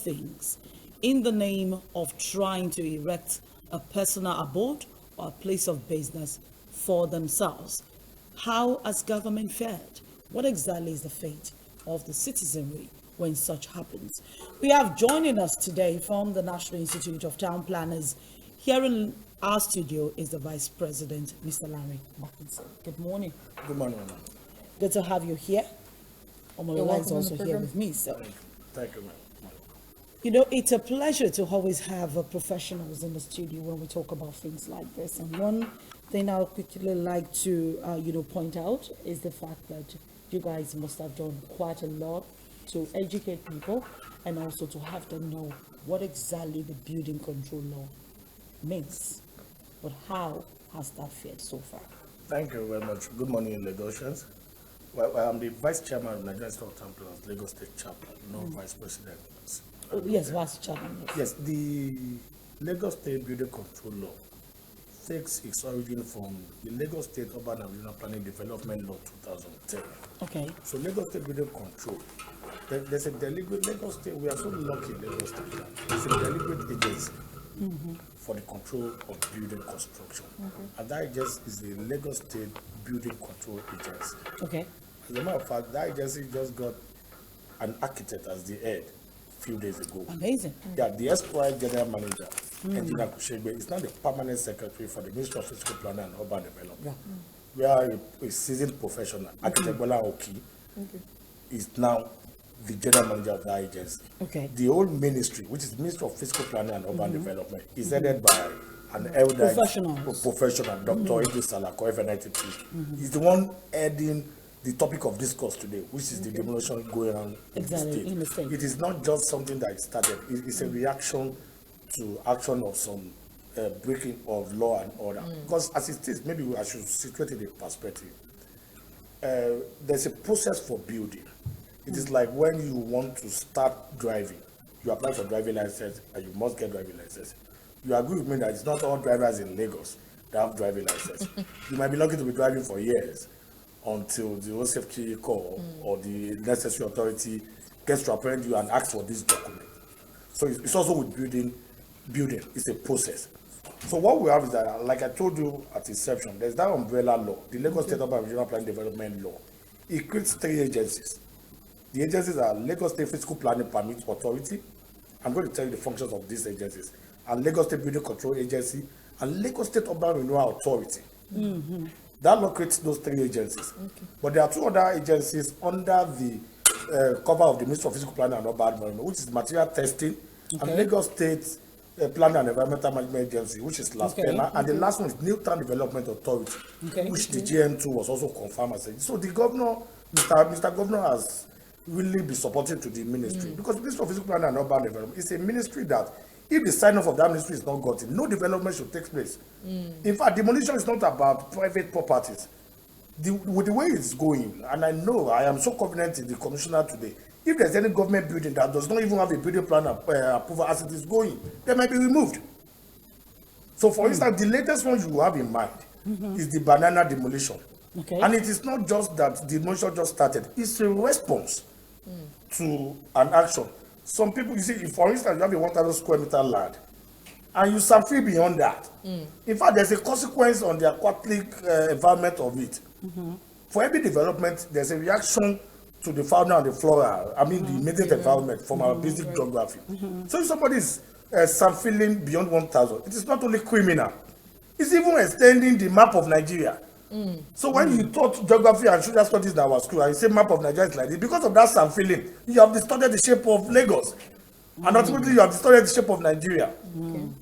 things in the name of trying to erect a personal abode or a place of business for themselves. How has government fared? What exactly is the fate of the citizenry when such happens? We have joining us today from the National Institute of Town Planners. Here in our studio is the Vice President, Mr. Lanre. Barkinson. Good morning. Good morning, ma'am. Good to have you here. Omola is also here with me. So, Thank you, ma'am. you know, it's a pleasure to always have professionals in the studio when we talk about things like this. And one thing I would quickly like to, point out is the fact that you guys must have done quite a lot to educate people and also to have them know what exactly the building control law means. But how has that fared so far? Thank you very much. Good morning, Lagosians. Well, I'm the Vice Chairman of Nigerian Stock Town Planners, Lagos State Chapter, no Vice President. Yes, Vice Chairman. Yes, the Lagos State Building Control Law takes its origin from the Lagos State Urban and Regional Planning Development Law 2010. Okay. So Lagos State Building Control, there's a deliberate Lagos State, we are so lucky in Lagos State that there's a deliberate agency for the control of building construction. And that agency is the Lagos State Building Control Agency. Okay. As a matter of fact, that agency just got an architect as the head a few days ago. Amazing. Yeah, the Esquire General Manager, Engineer Kushegbe, is now the Permanent Secretary for the Ministry of Physical Planning and Urban Development. Yeah. We are a seasoned professional. Architect Bola Oki is now the General Manager of that agency. Okay. The whole ministry, which is the Ministry of Physical Planning and Urban Development, is headed by an elder professional, Dr. Idris Salako, FNITP. He's the one heading the topic of discourse today, which is the demolition going on in the state. It is not just something that started, it's a reaction to action of some breaking of law and order. Because as it is, maybe I should situate it in perspective. There's a process for building. It is like when you want to start driving, you apply for driving license and you must get driving license. You agree with me that it's not all drivers in Lagos that have driving license. You might be lucky to be driving for years until the road safety call or the necessary authority gets to apprehend you and ask for this document. So it's also with building, it's a process. So what we have is that, like I told you at inception, there's that umbrella law, the Lagos State Urban Regional Planning Development Law. It creates 3 agencies. The agencies are Lagos State Physical Planning Permit Authority. I'm going to tell you the functions of these agencies. And Lagos State Building Control Agency and Lagos State Urban Renewal Authority. That law creates those 3 agencies. Okay. But there are 2 other agencies under the cover of the Ministry of Physical Planning and Urban Development, which is Material Testing, and Lagos State Planning and Environmental Management Agency, which is LASPEMA, and the last one is New Town Development Authority, which the GN2 was also confirmed as. So the governor, Mr. Governor, has really been supporting to the ministry because the Ministry of Physical Planning and Urban Development is a ministry that, if the sign-off of that ministry is not gotten, no development should take place. In fact, demolition is not about private properties. With the way it's going, and I know I am so confident in the commissioner today, if there's any government building that does not even have a building plan approval as it is going, they might be removed. So, for instance, the latest one you have in mind is the banana demolition. Okay. And it is not just that the demolition just started, it's a response to an action. Some people, you see, if, for instance, you have a 1,000 square meter land, and you suffer beyond that. In fact, there's a consequence on the aquatic environment of it. For every development, there's a reaction to the fauna and the flora, the immediate environment from our basic geography. So if somebody is suffering beyond 1,000, it is not only criminal, it's even extending the map of Nigeria. So when you taught geography and social studies in our school, and you say map of Nigeria is like this, because of that feeling, you have distorted the shape of Lagos. And ultimately, you have distorted the shape of Nigeria.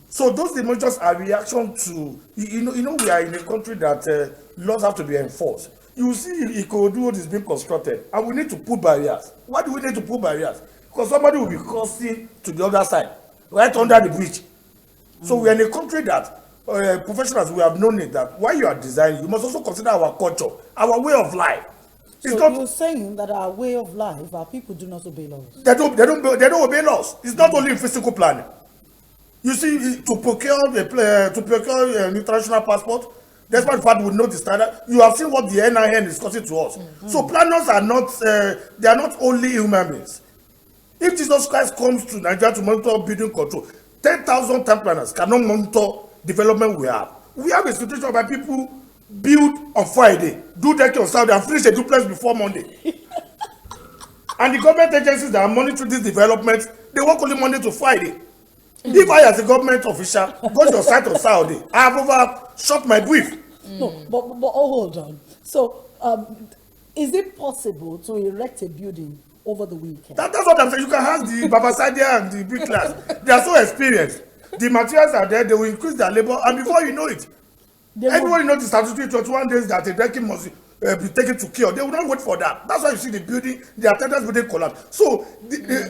So those demolitions are reaction to, you know, we are in a country that laws have to be enforced. You see, Ikorodu Road is being constructed, and we need to put barriers. Why do we need to put barriers? Because somebody will be crossing to the other side, right under the bridge. So we are in a country that professionals, we have known it, that while you are designing, you must also consider our culture, our way of life. It's so you're saying that our way of life, our people do not obey laws. They don't obey laws. It's not only in physical planning. You see, to procure an international passport, despite the fact we know the standard, you have seen what the NIN is costing to us. So planners are not, they are not only human beings. If Jesus Christ comes to Nigeria to monitor building control, 10,000 town planners cannot monitor development we have. We have a situation where people build on Friday, do that on Saturday, and finish a duplex before Monday. And the government agencies that are monitoring this development, they work only Monday to Friday. If I, as a government official, go to your site on Saturday, I have overshot my brief. No, but hold on. So, is it possible to erect a building over the weekend? That's what I'm saying. You can have the Babasadia and the big class. They are so experienced. The materials are there. They will increase their labor, and before you know it, everybody knows the statutory 21 days that a decking must be taken to cure. They will not wait for that. That's why you see the building, the attendance building collapse. So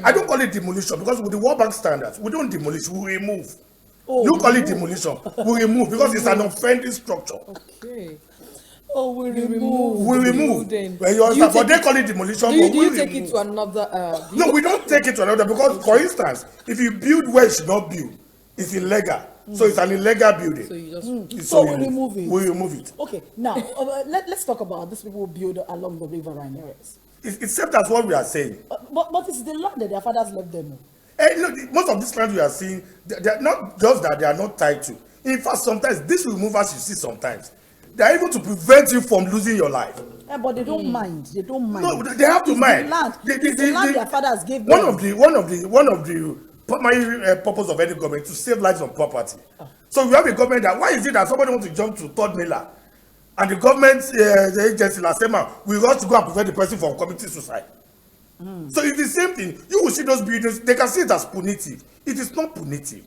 I don't call it demolition, because with the World Bank standards, we don't demolish, we remove. You call it demolition, we remove, because it's an offending structure. Okay. Oh, we remove. We remove. Well, you understand? But they call it demolition. Do you take it to another? No, we don't take it to another, because, for instance, if you build where you should not build, it's illegal. So it's an illegal building. So you just So we remove it. We remove it. Okay, now let's talk about these people who build along the riverine areas. It's same as what we are saying. But it's the land that their fathers left them. Look, most of these land we are seeing, they're not just that they are not tied to. In fact, sometimes these removals you see sometimes, they are able to prevent you from losing your life. Yeah, but they don't mind. They don't mind. No, they have to mind. The land their fathers gave them. One of the primary purpose of any government to save lives on property. So we have a government that, why is it that somebody wants to jump to third mailer, and the government the agency last time we rush to go and prevent the person from committing suicide? So it's the same thing. You will see those buildings, they can see it as punitive. It is not punitive.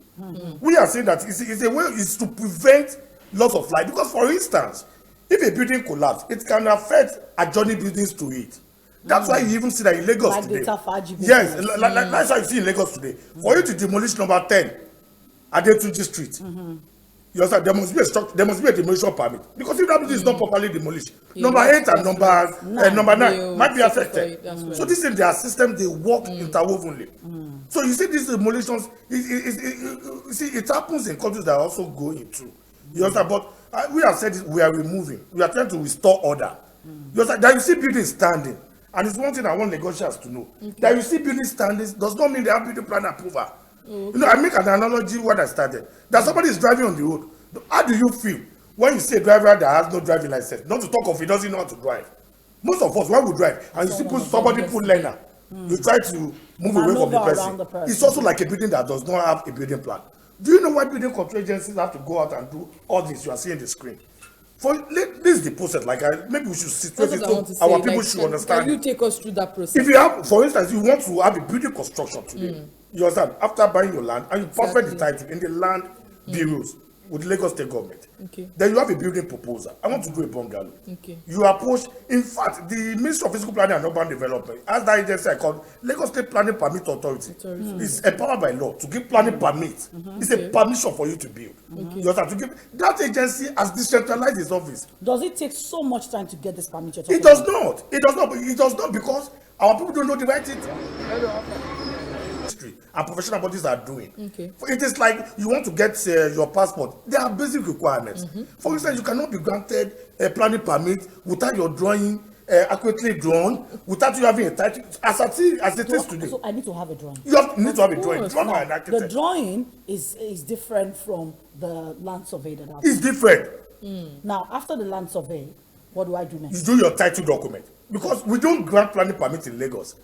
We are saying that it's a way is to prevent loss of life, because, for instance, if a building collapses, it can affect adjoining buildings to it. That's why you even see that in Lagos like today. Yes, that's why you see in Lagos today. For you to demolish number 10 Adetunji Street, you understand, there must be a demolition permit, because if that building is not properly demolished, number 8 and number 9 might be affected. So this is their system, they work interwovenly. So you see these demolitions, it happens in countries that are also going through. You understand, but we have said this, we are removing, we are trying to restore order. You understand, that you see buildings standing. And it's one thing I want negotiators to know. That you see building standards does not mean they have building plan approval. You know, I make an analogy when I started. That somebody is driving on the road. How do you feel when you see a driver that has no driving license? Not to talk of he doesn't know how to drive. Most of us, when we drive, and you see somebody put learner, you try to move away from the person. It's also like a building that does not have a building plan. Do you know why building control agencies have to go out and do all this you are seeing on the screen? This is the process. Maybe we should situate it so our people should understand. Can you take us through that process? If you have, for instance, you want to have a building construction today, you understand, after buying your land, and you perfect the title in the land bureaus with Lagos State government. Then you have a building proposal. I want to do a bungalow. You approach, in fact, the Ministry of Physical Planning and Urban Development, as that agency I called Lagos State Planning Permit Authority, is empowered by law to give planning permit. It's a permission for you to build. You have to give that agency has decentralized its office. Does it take so much time to get this permit? It does not. It does not. It does not, because our people don't know the right thing. And professional bodies are doing. It is like you want to get your passport. There are basic requirements. For instance, you cannot be granted a planning permit without your drawing accurately drawn, without you having a title. As it is today. So I need to have a drawing. You need to have a drawing. Drawn by an architect. The drawing is different from the land survey that it's different. Now, after the land survey, what do I do next? You do your title document, because we don't grant planning permit in Lagos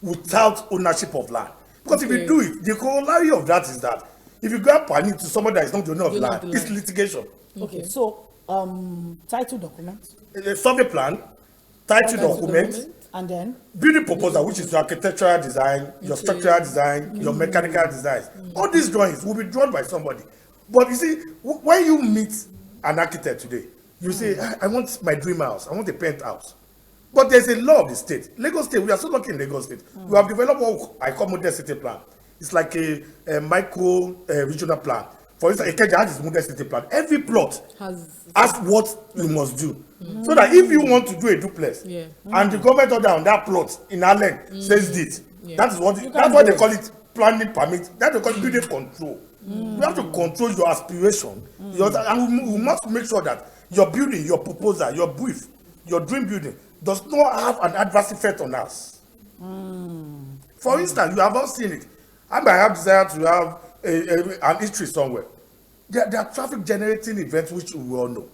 without ownership of land. Because if you do it, the corollary of that is that if you grant permit to somebody that is not the owner of land, it's litigation. Okay, so title document, survey plan, title document, and then building proposal, which is your architectural design, your structural design, your mechanical designs. All these drawings will be drawn by somebody. But you see, when you meet an architect today, you say, I want my dream house, I want a penthouse. But there's a law of the state. Lagos State, we are so lucky in Lagos State. We have developed what I call model city plan. It's like a micro regional plan. For instance, Ikeja has its model city plan. Every plot has what you must do. So that if you want to do a duplex, and the government order on that plot in Allen says this, that's what they call it, planning permit. That's what they call it, building control. You have to control your aspiration. And we must make sure that your building, your proposal, your brief, your dream building does not have an adverse effect on us. For instance, you have not seen it. I might have desire to have an history somewhere. There are traffic generating events which we all know.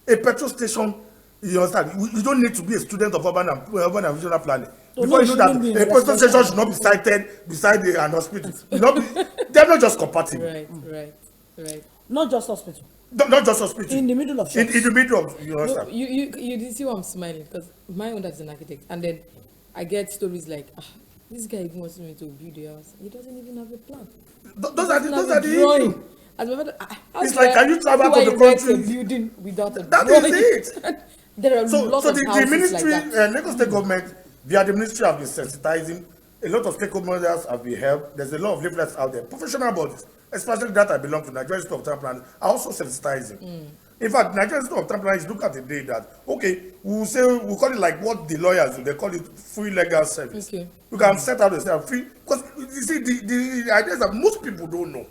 A petrol station, you understand, you don't need to be a student of urban and regional planning. Before you know that a petrol station should not be sited beside an hospital. They're not just compatible. Right. Not just hospital. Not just hospital. In the middle of shops. In the middle of, you understand. You see why I'm smiling, because my own dad is an architect, and then I get stories like, this guy even wants me to build a house. He doesn't even have a plan. Those are the issues. As my father, it's like, can you travel to the country? A building without a that drawing? Is it. There are lots of the houses ministry, like that. Lagos State government, via the ministry, have been sensitizing. A lot of stakeholders have been helped. There's a lot of leaflets out there. Professional bodies, especially that I belong to, Nigerian Institute of Town Planning, are also sensitizing. In fact, Nigerian Institute of Town Planning look at the day that, okay, we'll call it like what the lawyers do. They call it free legal service. Okay. You can set out the free, because you see, the idea is that most people don't know.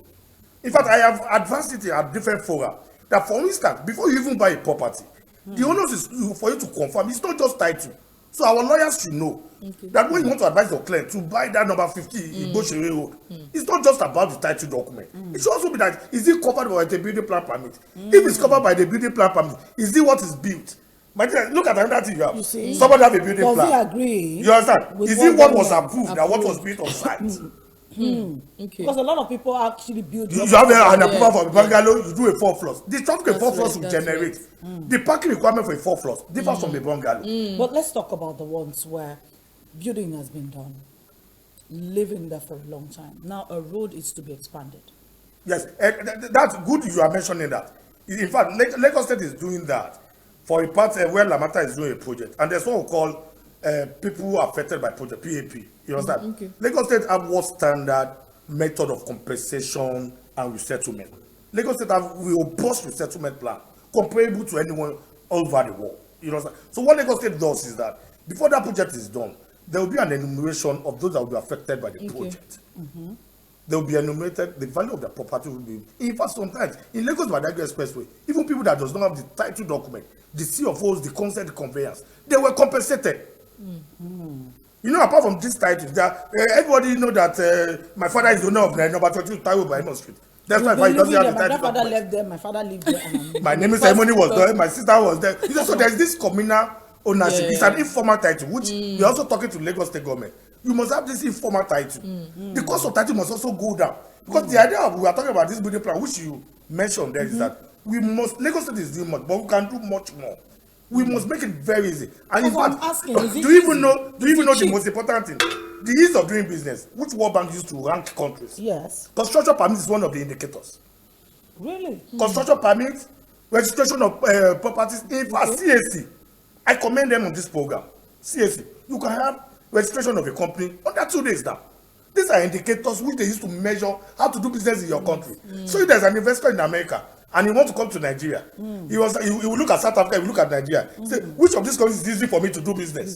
In fact, I have advanced it at different fora. That, for instance, before you even buy a property, the onus is for you to confirm. It's not just title. So our lawyers should know that when you want to advise your client to buy that number 50 Igbo Road, it's not just about the title document. It should also be that, is it covered by the building plan permit? If it's covered by the building plan permit, is it what is built? Look at another thing you have. Somebody have a building plan. Does he agree? You understand? Is it what was approved and what was built on site? Okay. Because a lot of people actually build. You have an approval for a bungalow, you do a 4 floors. The traffic a 4 floors will generate. The parking requirement for a 4 floors differs from the bungalow. But let's talk about the ones where building has been done, living there for a long time. Now a road is to be expanded. Yes, that's good you are mentioning that. In fact, Lagos State is doing that for a part where Lamata is doing a project. And there's what we call people affected by project, PAP. You understand? Okay. Lagos State have what standard method of compensation and resettlement. Lagos State have a robust resettlement plan comparable to anyone all over the world. You know, so what Lagos State does is that before that project is done, there will be an enumeration of those that will be affected by the project. They will be enumerated. The value of the property will be. In fact, sometimes in Lagos Badagry Expressway, even people that does not have the title document, the C of O's, the consent, the conveyance, they were compensated. You know, apart from this title, that everybody know that my father is the owner of number 22 Taiwo Baimo Street. That's why he doesn't have the title. My grandfather left there. My father lived there. My naming ceremony was there. My sister was there. You know, so there's this communal ownership. It's an informal title, which we're also talking to Lagos State government. You must have this informal title. The cost of title must also go down. Because the idea of we are talking about this building plan, which you mentioned there, is that Lagos State is doing much, but we can do much more. We must make it very easy. And in fact, do you even know the most important thing? The ease of doing business, which World Bank used to rank countries. Yes. Construction permit is one of the indicators. Really? Construction permit, registration of properties. In fact, CAC, I commend them on this program. CAC, you can have registration of a company under 2 days now. These are indicators which they used to measure how to do business in your country. So if there's an investor in America and he wants to come to Nigeria, he will look at South Africa, he will look at Nigeria. Say, which of these countries is easy for me to do business?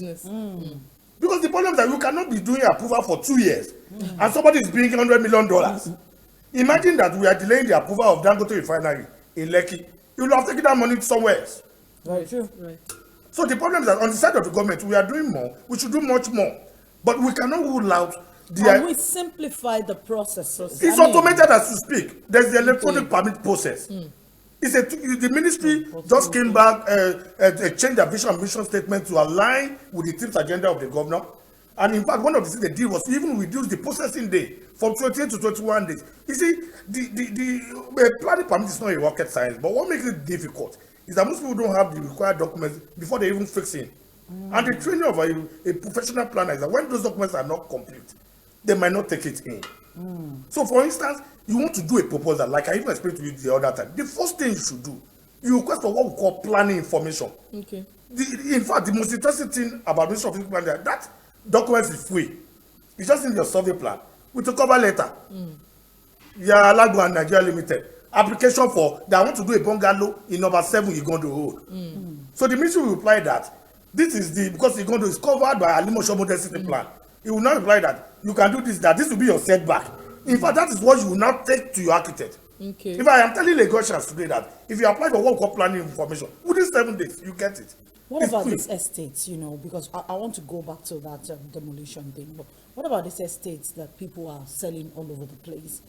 Because the problem is that you cannot be doing approval for 2 years and somebody is paying $100 million. Imagine that we are delaying the approval of Dangote refinery in Lekki. You will have taken that money somewhere else. Very true. Right. So the problem is that on the side of the government, we are doing more. We should do much more. But we cannot rule out the... Can we simplify the process? It's automated as you speak. There's the electronic permit process. The ministry just came back, changed their vision and mission statement to align with the team's agenda of the governor. And in fact, one of the things they did was to even reduce the processing day from 28 to 21 days. You see, the planning permit is not a rocket science, but what makes it difficult is that most people don't have the required documents before they even fix in. And the training of a professional planner is that when those documents are not complete, they might not take it in. So for instance, you want to do a proposal, like I even explained to you the other time. The first thing you should do, you request for what we call planning information. Okay. In fact, the most interesting thing about Ministry of Physical Planning, that document is free. It's just in your survey plan with a cover letter. Yeah, Alagbo and Nigeria Limited. Application for that I want to do a bungalow in number 7 Igondo Road. So the ministry will reply that this is because Igondo is covered by Alimosho Model City Plan. It will not reply that you can do this, that this will be your setback. In fact, that is what you will now take to your architect. Okay. If I am telling Lagosians today that if you apply for what we call planning information, within 7 days, you get it. What about these estates, because I want to go back to that demolition thing, but what about these estates that people are selling all over the place?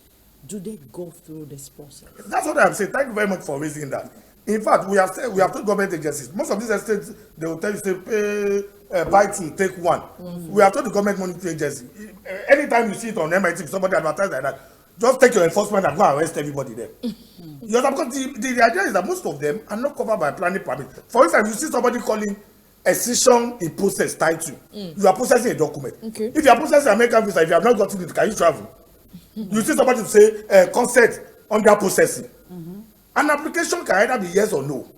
Do they go through this process? That's what I'm saying. Thank you very much for raising that. In fact, we have told government agencies, most of these estates, they will tell you, say, pay, buy two, take one. We have told the government monitoring agency, anytime you see it on MIT, somebody advertise like that, just take your enforcement and go and arrest everybody there. You know, because the idea is that most of them are not covered by planning permit. For instance, you see somebody calling excision in process title. You are processing a document. Okay. If you are processing an American visa, if you have not gotten it, can you travel? You see somebody say consent under processing. An application can either be yes or no.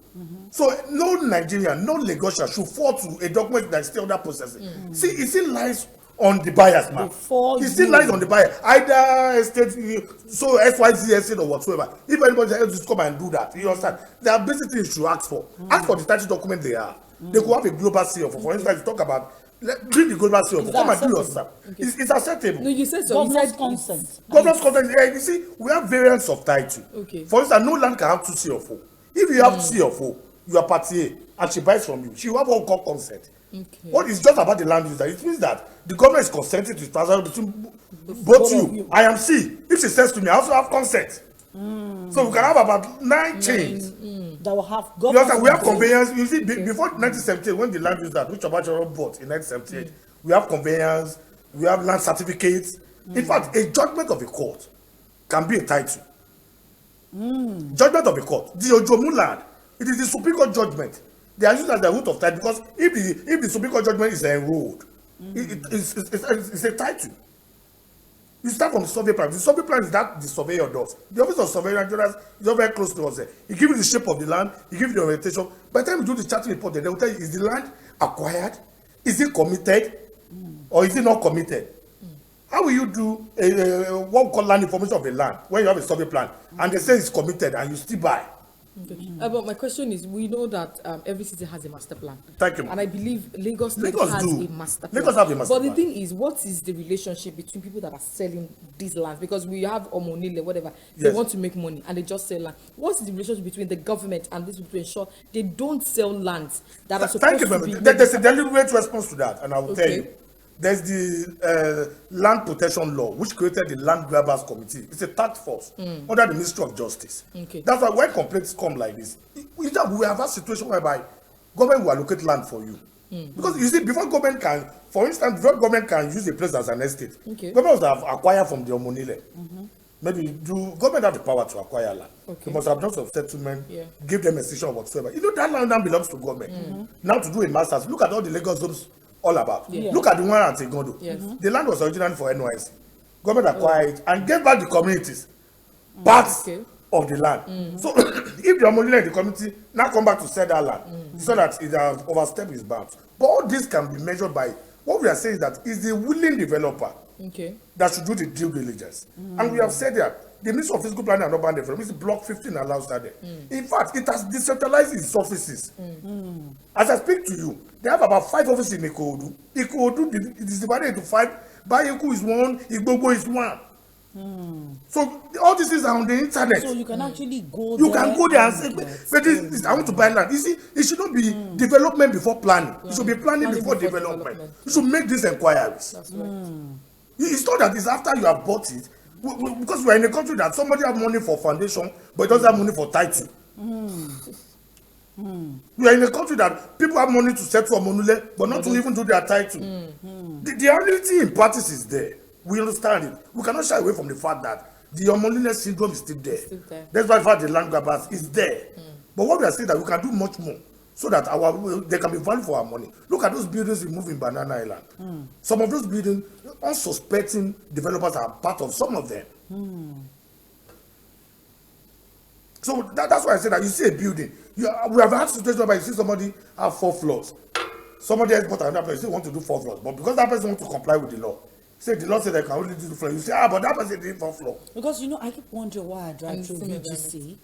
So no Nigerian, no Lagosian should fall to a document that is still under processing. See, it still lies on the buyers, man. It still lies on the buyer. Either estate, so XYZ estate or whatsoever. If anybody else just come and do that, you understand? There are basic things you should ask for. Ask for the title document they are. They could have a global seal. For instance, you talk about bring the global seal. Come and do your stuff. Okay. It's acceptable. No, you said so. Governor's consent. Governor's consent. Yeah, you see, we have variants of title. Okay. For instance, no land can have two CFO. If you have CFO, you are party A, and she buys from you, she will have what we call consent. Okay. What is just about the land user? It means that the government is consenting to transaction between both you. I am C. If she says to me, I also have consent. So we can have about 9 chains. That will have government. We have conveyance. You see, before 1978, when the land user, which Obasanjo bought in 1978, we have conveyance, we have land certificates. In fact, a judgment of a court can be a title. Judgment of a court. The Ojomu land, it is the Supreme Court judgment. They are used as the root of title because if the Supreme Court judgment is enrolled, it's a title. You start from the survey plan. The survey plan is that the surveyor does. The office of surveyor is not very close to us there. He gives you the shape of the land, he gives you the orientation. By the time you do the charting report, they will tell you, is the land acquired? Is it committed? Or is it not committed? How will you do what we call land information of a land when you have a survey plan and they say it's committed and you still buy? Okay. But my question is, we know that every city has a master plan. Thank you. And I believe Lagos has a master plan. Lagos have a master plan. plan. But the thing is, what is the relationship between people that are selling these lands? Because we have Omonile, whatever. They want to make money and they just sell land. What's the relationship between the government and these people to ensure they don't sell lands that are supposed to be... There's a deliberate response to that, and I will tell you. There's the land protection law, which created the land grabbers committee. It's a task force under the Ministry of Justice. Okay. That's why when complaints come like this, we have a situation whereby government will allocate land for you. Because you see, before government can, for instance, before government can use a place as an estate, government must have acquired from the Omonile. Maybe government have the power to acquire land. They must have done some settlement, give them a decision whatsoever. You know that land now belongs to government. Now to do a master's, look at all the Lagos zones. All about. Look at the one at Tegondo. The land was originally for NYC. Government acquired it and gave back the communities parts of the land. So if the Omonile in the community now come back to sell that land, so that it has overstepped its bounds. But all this can be measured by what we are saying is that is the willing developer that should do the due diligence. And we have said that the Ministry of Physical Planning and Urban Development is Block 15 allows that there. In fact, it has decentralized its offices. As I speak to you, they have about 5 offices in Ikodu. Ikodu is divided into 5. Bayeku is 1, Igbobo is 1. So all these things are on the internet. So you can actually go there. You can go there and say, but this, I want to buy land. You see, it should not be development before planning. It should be planning before development. You should make these inquiries. That's right. It's not that it's after you have bought it. Because we are in a country that somebody have money for foundation, but it doesn't have money for title. We are in a country that people have money to settle Omonile, but not to even do their title. The reality in practice is there. We understand it. We cannot shy away from the fact that the Omonile syndrome is still there. That's why the fact the land grabbers is there. But what we are saying that we can do much more so that there can be value for our money. Look at those buildings we move in Banana Island. Some of those buildings, unsuspecting developers are part of some of them. So that's why I said that you see a building. We have had situations where you see somebody have 4 floors. Somebody else bought another place, they want to do 4 floors. But because that person wants to comply with the law, say the law said they can only do 2 floors. You say, but that person did 4 floors. Because I keep wondering why I drive through VGC.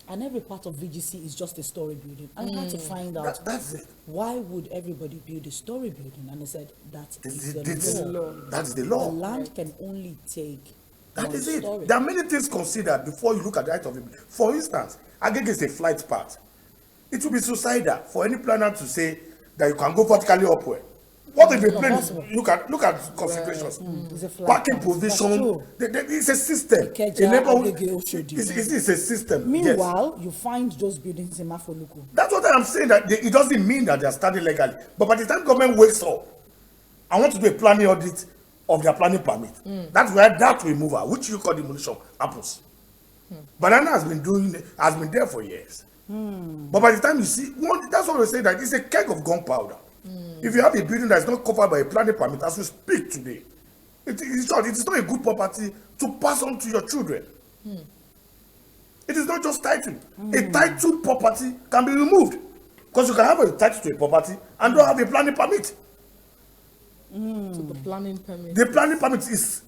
And every part of VGC is just a story building. And I had to find out that's it. Why would everybody build a story building? And they said that is the law. That's the law. The land can only take that is it. Story. There are many things considered before you look at the height of it. For instance, Agege is a flight path. It will be suicidal for any planner to say, that you can go vertically upward. What if a plane is, look at considerations. Parking provision, it's a system. It's a system. Meanwhile, you find those buildings in Mafoluku. That's what I'm saying, that it doesn't mean that they are starting legally. But by the time government wakes up, I want to do a planning audit of their planning permit. That's where that removal, which you call demolition, happens. Banana has been there for years. But by the time you see, that's what we say, that it's a keg of gunpowder. If you have a building that is not covered by a planning permit, as we speak today, it is not a good property to pass on to your children. It is not just title. A titled property can be removed, because you can have a title to a property and don't have a planning permit. So the planning permit. The planning permit is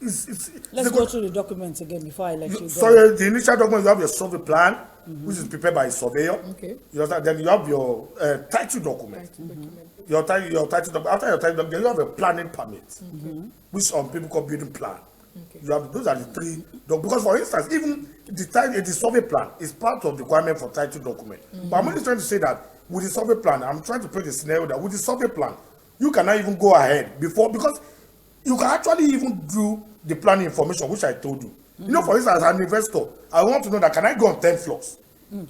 Let's go through the documents again before I let you go. Sorry, the initial document, you have your survey plan, which is prepared by a surveyor. Okay. Then you have your title document. Your title document. After your title document, you have a planning permit, which some people call building plan. You have, those are the three. Because for instance, even the survey plan is part of the requirement for title document. But I'm only trying to say that with the survey plan, I'm trying to put a scenario that with the survey plan, you cannot even go ahead because you can actually even do the planning information, which I told you. You know, for instance, as an investor, I want to know that can I go on 10 floors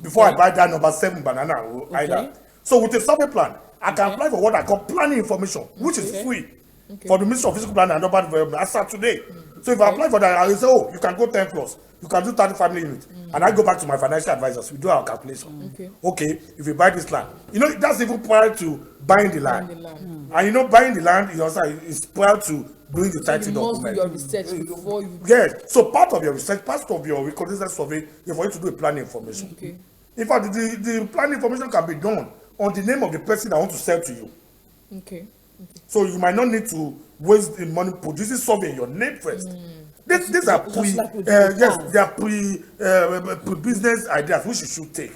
before I buy that number 7 banana or either. So with a survey plan, I can apply for what I call planning information, which is free for the Ministry of Physical Planning and Urban Development as of today. So if I apply for that, I will say, oh, you can go 10 floors, you can do 30 family units. And I go back to my financial advisors, we do our calculation. Okay, if you buy this land, you know, that's even prior to buying the land. And you know, buying the land is prior to doing the title document. You must do your research before you. Yes, so part of your research, part of your reconnaissance survey is for you to do a planning information. In fact, the planning information can be done on the name of the person that wants to sell to you. So you might not need to waste the money producing survey in your name first. These are pre-business ideas which you should take.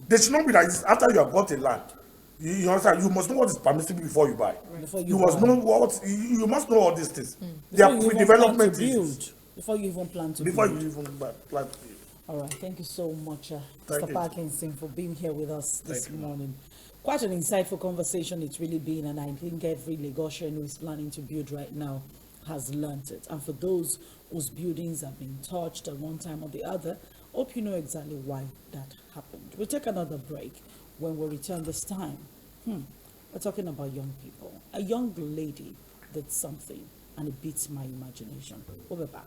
They should not be like this after you have bought a land. You understand? You must know what is permissible before you buy. You must know all these things. They are pre-development things. Before you even plan to build. All right, thank you so much, Mr. Barkinson, for being here with us this morning. Quite an insightful conversation it's really been, and I think every Lagosian who is planning to build right now has learnt it. And for those whose buildings have been touched at one time or the other, hope you know exactly why that happened. We'll take another break. When we return this time, we're talking about young people. A young lady did something, and it beats my imagination. We'll be back.